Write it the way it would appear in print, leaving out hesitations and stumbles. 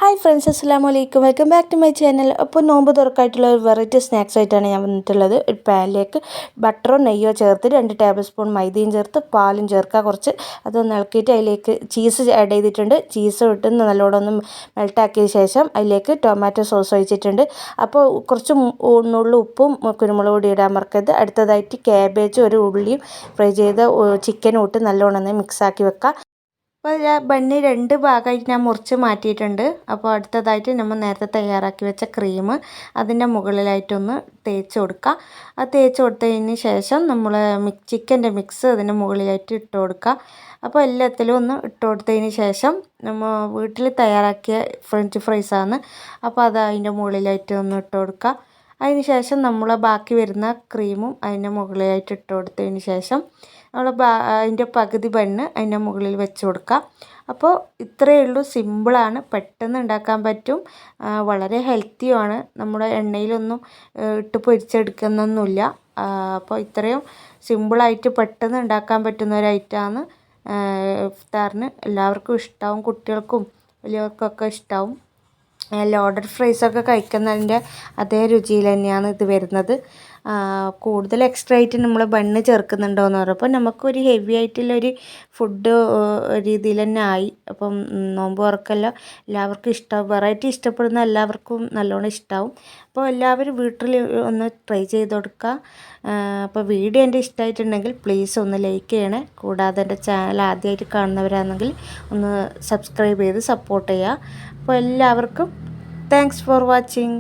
Hi friends, അസ്സലാമു അലൈക്കും. Welcome back to my channel. അപ്പോൾ നോമ്പ് തുറക്കായിട്ടുള്ള ഒരു വെറൈറ്റി സ്നാക്സ് ആയിട്ടാണ് ഞാൻ വന്നിട്ടുള്ളത്. ഒരു പാനിലേക്ക് ബട്ടറോ നെയ്യോ ചേർത്ത് 2 ടേബിൾ സ്പൂൺ മൈദയും ചേർത്ത് പാലും ചേർക്കുക. കുറച്ച് അതൊന്ന് ഇളക്കിയിട്ട് അതിലേക്ക് ചീസ് ആഡ് ചെയ്തിട്ടുണ്ട്. ചീസ് ഇട്ട് നല്ലോണം ഒന്ന് മെൽട്ടാക്കിയ ശേഷം അതിലേക്ക് ടൊമാറ്റോ സോസ് ഒഴിച്ചിട്ടുണ്ട്. അപ്പോൾ കുറച്ച് നുള്ളു ഉപ്പും കുരുമുളക് പൊടി ഇടാൻ മറക്കരുത്. അടുത്തതായിട്ട് ക്യാബേജ്, ഒരു ഉള്ളിയും ഫ്രൈ ചെയ്ത ചിക്കനും ഇട്ട് നല്ലോണം ഒന്ന് മിക്സാക്കി വെക്കുക. അപ്പോൾ ബണ്ണ് 2 ഭാഗമായിട്ട് ഞാൻ മുറിച്ച് മാറ്റിയിട്ടുണ്ട്. അപ്പോൾ അടുത്തതായിട്ട് നമ്മൾ നേരത്തെ തയ്യാറാക്കി വെച്ച ക്രീം അതിൻ്റെ മുകളിലായിട്ടൊന്ന് തേച്ച് കൊടുക്കുക. അത് തേച്ച് കൊടുത്തതിന് ശേഷം നമ്മൾ ചിക്കൻ്റെ മിക്സ് അതിൻ്റെ മുകളിലായിട്ട് ഇട്ട് കൊടുക്കുക. അപ്പോൾ എല്ലാത്തിലും ഒന്ന് ഇട്ട് കൊടുത്തതിന് ശേഷം നമ്മൾ വീട്ടിൽ തയ്യാറാക്കിയ ഫ്രഞ്ച് ഫ്രൈസാണ്. അപ്പോൾ അത് അതിൻ്റെ മുകളിലായിട്ട് ഒന്ന് ഇട്ട് കൊടുക്കുക. അതിന് ശേഷം നമ്മൾ ബാക്കി വരുന്ന ക്രീമും അതിൻ്റെ മുകളിലായിട്ട് ഇട്ട് കൊടുത്തതിന് ശേഷം നമ്മൾ അതിൻ്റെ പകുതി ബണ്ണ് അതിൻ്റെ മുകളിൽ വെച്ച് കൊടുക്കുക. അപ്പോൾ ഇത്രയേ ഉള്ളൂ, സിമ്പിളാണ്, പെട്ടെന്ന് ഉണ്ടാക്കാൻ പറ്റും, വളരെ ഹെൽത്തിയുമാണ്. നമ്മുടെ എണ്ണയിലൊന്നും ഇട്ട് പൊരിച്ചെടുക്കുന്നൊന്നുമില്ല. അപ്പോൾ ഇത്രയും സിമ്പിളായിട്ട് പെട്ടെന്ന് ഉണ്ടാക്കാൻ പറ്റുന്ന ഒരു ഐറ്റമാണ്. ഇഫ്താറിന് എല്ലാവർക്കും ഇഷ്ടമാവും, കുട്ടികൾക്കും വലിയവർക്കൊക്കെ ഇഷ്ടമാവും. ലോഡഡ് ഫ്രൈസൊക്കെ കഴിക്കുന്നതിൻ്റെ അതേ രുചിയിൽ തന്നെയാണ് ഇത് വരുന്നത്. കൂടുതൽ എക്സ്ട്രാ ആയിട്ട് നമ്മൾ ബണ്ണ് ചേർക്കുന്നുണ്ടോയെന്ന് പറയുമ്പോൾ നമുക്കൊരു ഹെവി ആയിട്ടുള്ളൊരു ഫുഡ് രീതിയിൽ തന്നെ ആയി. അപ്പം നോമ്പ് തുറക്കല്ലോ, എല്ലാവർക്കും ഇഷ്ടമാവും, വെറൈറ്റി ഇഷ്ടപ്പെടുന്ന എല്ലാവർക്കും നല്ലോണം ഇഷ്ടമാവും. അപ്പോൾ എല്ലാവരും വീട്ടിൽ ഒന്ന് ട്രൈ ചെയ്ത് കൊടുക്കുക. അപ്പോൾ വീഡിയോ എൻ്റെ ഇഷ്ടമായിട്ടുണ്ടെങ്കിൽ പ്ലീസ് ഒന്ന് ലൈക്ക് ചെയ്യണേ. കൂടാതെ എൻ്റെ ചാനൽ ആദ്യമായിട്ട് കാണുന്നവരാണെങ്കിൽ ഒന്ന് സബ്സ്ക്രൈബ് ചെയ്ത് സപ്പോർട്ട് ചെയ്യുക. അപ്പോൾ എല്ലാവർക്കും താങ്ക്സ് ഫോർ വാച്ചിങ്.